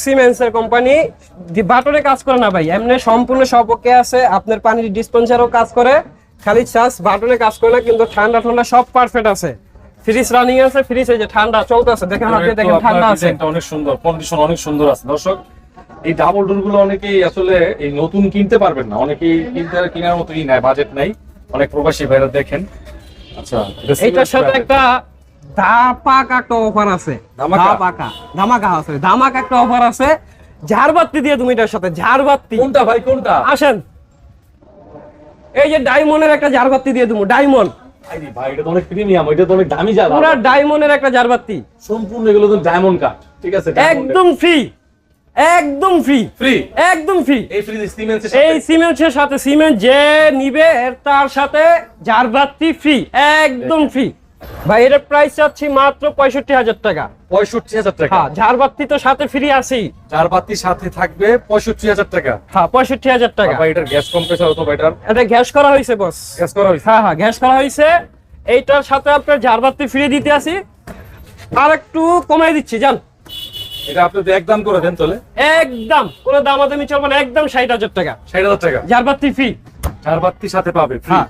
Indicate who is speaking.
Speaker 1: সিমেন্সের company, বাটনে কাজ করে না ভাই, এমনি সম্পূর্ণ সব ওকে আছে। আপনার পানির ডিসপেন্সারও কাজ করে, খালি চার্জ বাটনে কাজ করে না, কিন্তু ঠান্ডা ঠান্ডা সব পারফেক্ট আছে। ফ্রিজ রানিং আছে, ফ্রিজ এই যে ঠান্ডা চলতেছে, দেখেন হাতে দেখেন ঠান্ডা আছে।
Speaker 2: ডিজাইনটা অনেক সুন্দর, কন্ডিশন অনেক সুন্দর আছে। দর্শক এই ডাবল ডোর গুলো অনেকেই আসলে এই নতুন কিনতে পারবেন না, অনেকেই কেনার মতোই নাই, বাজেট নাই, অনেক প্রবাসী ভাইরা দেখেন। আচ্ছা,
Speaker 1: এইটার সাথে একটা ধামাকা একটা অফার আছে, ধামাকা আছে, ধামাকা একটা অফার আছে। ঝাড়বাতি দিয়ে তুমি এটার সাথে ঝাড়বাতি।
Speaker 2: কোনটা ভাই কোনটা?
Speaker 1: আসেন, এই যে ডায়মন্ডের একটা ঝাড়বাতি দিয়ে দেবো। ডায়মন্ড
Speaker 2: ভাই এটা তো অনেক প্রিমিয়াম, এটা তো অনেক দামি জায়গা।
Speaker 1: পুরো ডায়মন্ডের একটা ঝাড়বাতি,
Speaker 2: সম্পূর্ণ এগুলো তো ডায়মন্ড কাট, ঠিক আছে?
Speaker 1: একদম ফ্রি, একদম ফ্রি,
Speaker 2: ফ্রি,
Speaker 1: একদম ফ্রি।
Speaker 2: এই ফ্রি সিমেন্সের
Speaker 1: এই সিমেন্টের সাথে, সিমেন্ট যে নিবে এর তার সাথে ঝাড়বাতি ফ্রি, একদম ফ্রি। ভাই এর প্রাইস চাচ্ছি মাত্র 65,000 টাকা।
Speaker 2: 65,000 টাকা?
Speaker 1: হ্যাঁ, ঝাড়বাতি তো সাথে ফ্রি আছেই।
Speaker 2: ঝাড়বাতির সাথে থাকবে 65,000 টাকা?
Speaker 1: হ্যাঁ, 65,000 টাকা।
Speaker 2: ভাই এটার গ্যাস কম্প্রেসর তো এটার
Speaker 1: এটা গ্যাস করা হয়েছে বস,
Speaker 2: গ্যাস করা হয়েছে?
Speaker 1: হ্যাঁ হ্যাঁ, গ্যাস করা হয়েছে। এইটার সাথে আপনার ঝাড়বাতি ফ্রি দিতে আসি, আর একটু কমাই দিচ্ছি জান।
Speaker 2: এটা আপনি তো একদম করে দেন তাহলে।
Speaker 1: একদম কোনো দামাদামি চলবে না, একদম 60,000 টাকা।
Speaker 2: 60,000 টাকা
Speaker 1: ঝাড়বাতি ফ্রি।
Speaker 2: ঝাড়বাতির সাথে পাবে?
Speaker 1: হ্যাঁ,